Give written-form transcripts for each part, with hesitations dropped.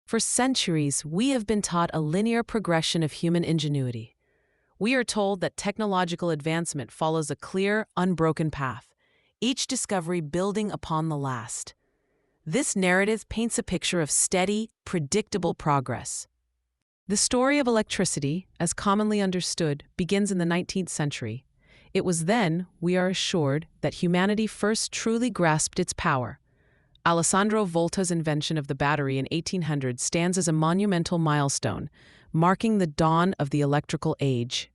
For centuries, we have been taught a linear progression of human ingenuity. We are told that technological advancement follows a clear, unbroken path, each discovery building upon the last. This narrative paints a picture of steady, predictable progress. The story of electricity, as commonly understood, begins in the 19th century. It was then, we are assured, that humanity first truly grasped its power. Alessandro Volta's invention of the battery in 1800 stands as a monumental milestone, marking the dawn of the electrical age.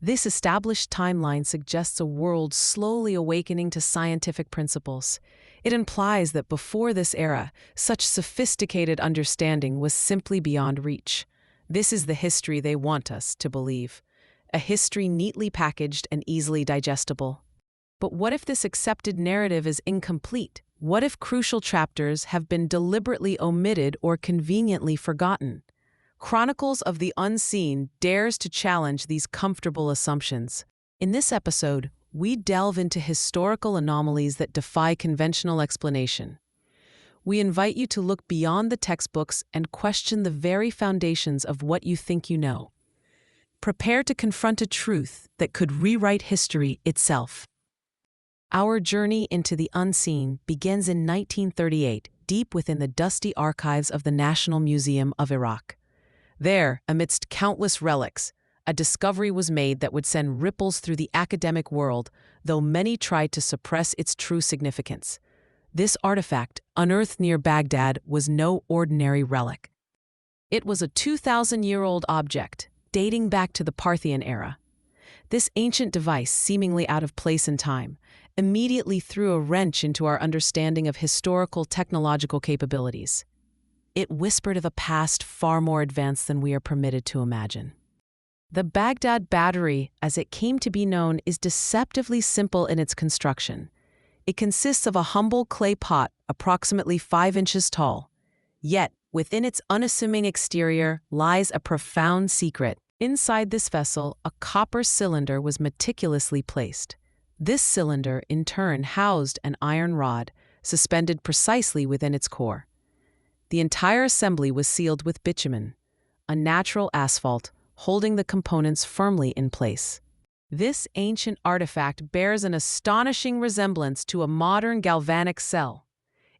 This established timeline suggests a world slowly awakening to scientific principles. It implies that before this era, such sophisticated understanding was simply beyond reach. This is the history they want us to believe. A history neatly packaged and easily digestible. But what if this accepted narrative is incomplete? What if crucial chapters have been deliberately omitted or conveniently forgotten? Chronicles of the Unseen dares to challenge these comfortable assumptions. In this episode, we delve into historical anomalies that defy conventional explanation. We invite you to look beyond the textbooks and question the very foundations of what you think you know. Prepare to confront a truth that could rewrite history itself. Our journey into the unseen begins in 1938, deep within the dusty archives of the National Museum of Iraq. There, amidst countless relics, a discovery was made that would send ripples through the academic world, though many tried to suppress its true significance. This artifact, unearthed near Baghdad, was no ordinary relic. It was a 2,000-year-old object, dating back to the Parthian era. This ancient device, seemingly out of place in time, immediately threw a wrench into our understanding of historical technological capabilities. It whispered of a past far more advanced than we are permitted to imagine. The Baghdad Battery, as it came to be known, is deceptively simple in its construction. It consists of a humble clay pot approximately 5 inches tall. Yet, within its unassuming exterior lies a profound secret. Inside this vessel, a copper cylinder was meticulously placed. This cylinder, in turn, housed an iron rod, suspended precisely within its core. The entire assembly was sealed with bitumen, a natural asphalt, holding the components firmly in place. This ancient artifact bears an astonishing resemblance to a modern galvanic cell.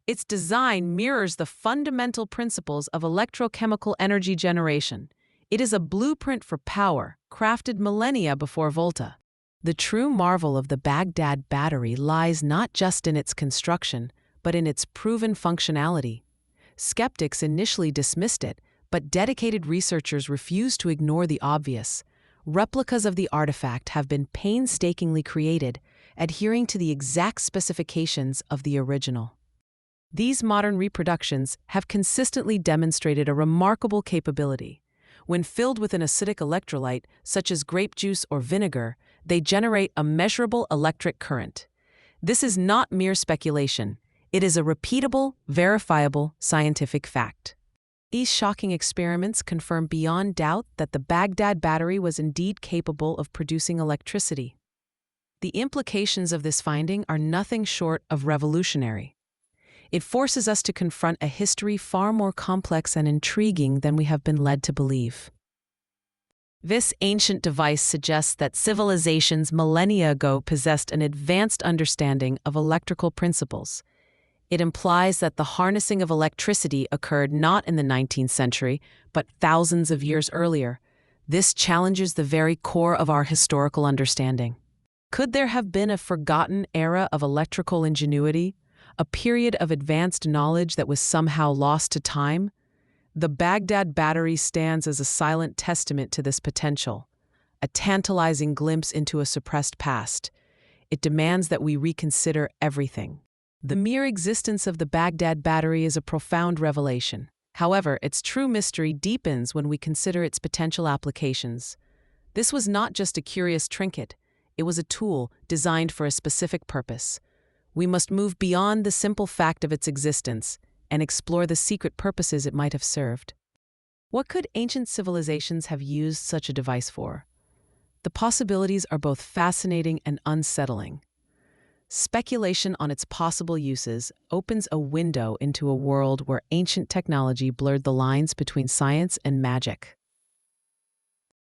Its design mirrors the fundamental principles of electrochemical energy generation. It is a blueprint for power, crafted millennia before Volta. The true marvel of the Baghdad Battery lies not just in its construction, but in its proven functionality. Skeptics initially dismissed it, but dedicated researchers refused to ignore the obvious. Replicas of the artifact have been painstakingly created, adhering to the exact specifications of the original. These modern reproductions have consistently demonstrated a remarkable capability. When filled with an acidic electrolyte, such as grape juice or vinegar, they generate a measurable electric current. This is not mere speculation. It is a repeatable, verifiable scientific fact. These shocking experiments confirm beyond doubt that the Baghdad Battery was indeed capable of producing electricity. The implications of this finding are nothing short of revolutionary. It forces us to confront a history far more complex and intriguing than we have been led to believe. This ancient device suggests that civilizations millennia ago possessed an advanced understanding of electrical principles. It implies that the harnessing of electricity occurred not in the 19th century, but thousands of years earlier. This challenges the very core of our historical understanding. Could there have been a forgotten era of electrical ingenuity, a period of advanced knowledge that was somehow lost to time? The Baghdad Battery stands as a silent testament to this potential, a tantalizing glimpse into a suppressed past. It demands that we reconsider everything. The mere existence of the Baghdad Battery is a profound revelation. However, its true mystery deepens when we consider its potential applications. This was not just a curious trinket. It was a tool designed for a specific purpose. We must move beyond the simple fact of its existence and explore the secret purposes it might have served. What could ancient civilizations have used such a device for? The possibilities are both fascinating and unsettling. Speculation on its possible uses opens a window into a world where ancient technology blurred the lines between science and magic.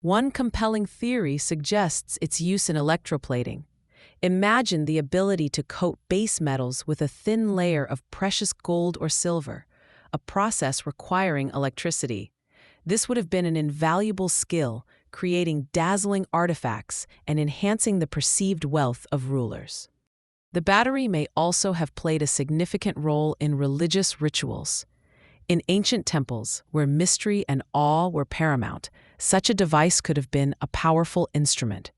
One compelling theory suggests its use in electroplating. Imagine the ability to coat base metals with a thin layer of precious gold or silver, a process requiring electricity. This would have been an invaluable skill, creating dazzling artifacts and enhancing the perceived wealth of rulers. The battery may also have played a significant role in religious rituals. In ancient temples, where mystery and awe were paramount, such a device could have been a powerful instrument.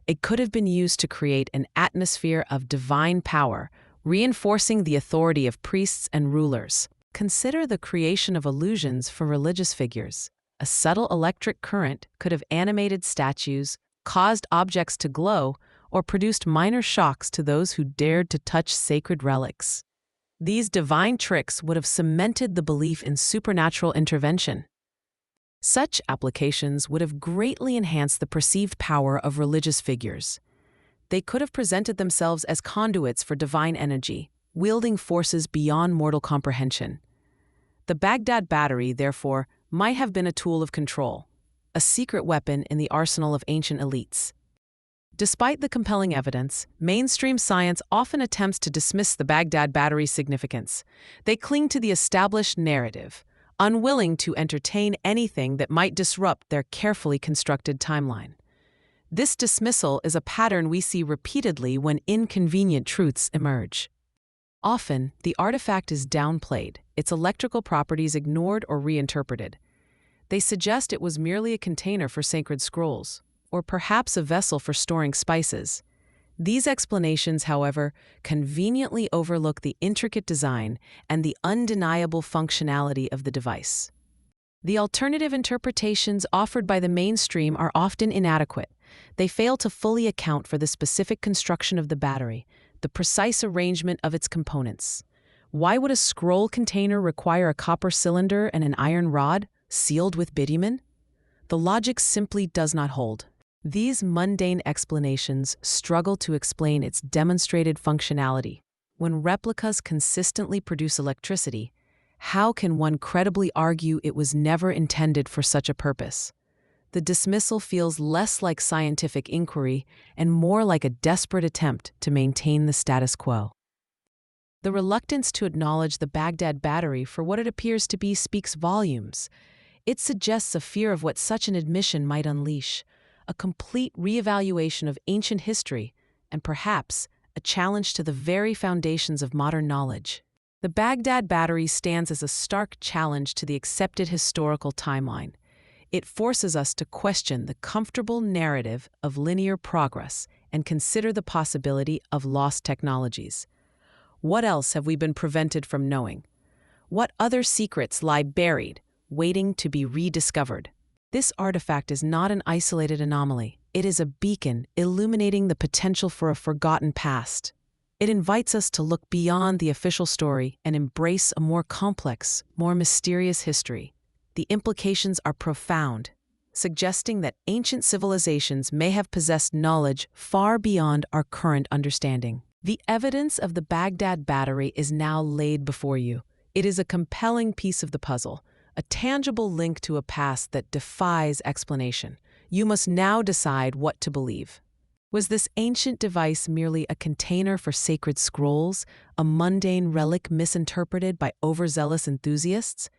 It could have been used to create an atmosphere of divine power, reinforcing the authority of priests and rulers. Consider the creation of illusions for religious figures. A subtle electric current could have animated statues, caused objects to glow, or produced minor shocks to those who dared to touch sacred relics. These divine tricks would have cemented the belief in supernatural intervention. Such applications would have greatly enhanced the perceived power of religious figures. They could have presented themselves as conduits for divine energy, wielding forces beyond mortal comprehension. The Baghdad Battery, therefore, might have been a tool of control, a secret weapon in the arsenal of ancient elites. Despite the compelling evidence, mainstream science often attempts to dismiss the Baghdad Battery's significance. They cling to the established narrative, unwilling to entertain anything that might disrupt their carefully constructed timeline. This dismissal is a pattern we see repeatedly when inconvenient truths emerge. Often, the artifact is downplayed, its electrical properties ignored or reinterpreted. They suggest it was merely a container for sacred scrolls, or perhaps a vessel for storing spices. These explanations, however, conveniently overlook the intricate design and the undeniable functionality of the device. The alternative interpretations offered by the mainstream are often inadequate. They fail to fully account for the specific construction of the battery, the precise arrangement of its components. Why would a scroll container require a copper cylinder and an iron rod, sealed with bitumen? The logic simply does not hold. These mundane explanations struggle to explain its demonstrated functionality. When replicas consistently produce electricity, how can one credibly argue it was never intended for such a purpose? The dismissal feels less like scientific inquiry and more like a desperate attempt to maintain the status quo. The reluctance to acknowledge the Baghdad Battery for what it appears to be speaks volumes. It suggests a fear of what such an admission might unleash, a complete reevaluation of ancient history, and perhaps a challenge to the very foundations of modern knowledge. The Baghdad Battery stands as a stark challenge to the accepted historical timeline. It forces us to question the comfortable narrative of linear progress and consider the possibility of lost technologies. What else have we been prevented from knowing? What other secrets lie buried, waiting to be rediscovered? This artifact is not an isolated anomaly. It is a beacon illuminating the potential for a forgotten past. It invites us to look beyond the official story and embrace a more complex, more mysterious history. The implications are profound, suggesting that ancient civilizations may have possessed knowledge far beyond our current understanding. The evidence of the Baghdad Battery is now laid before you. It is a compelling piece of the puzzle, a tangible link to a past that defies explanation. You must now decide what to believe. Was this ancient device merely a container for sacred scrolls, a mundane relic misinterpreted by overzealous enthusiasts?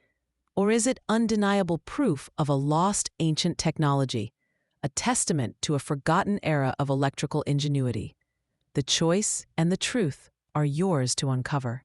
Or is it undeniable proof of a lost ancient technology, a testament to a forgotten era of electrical ingenuity? The choice and the truth are yours to uncover.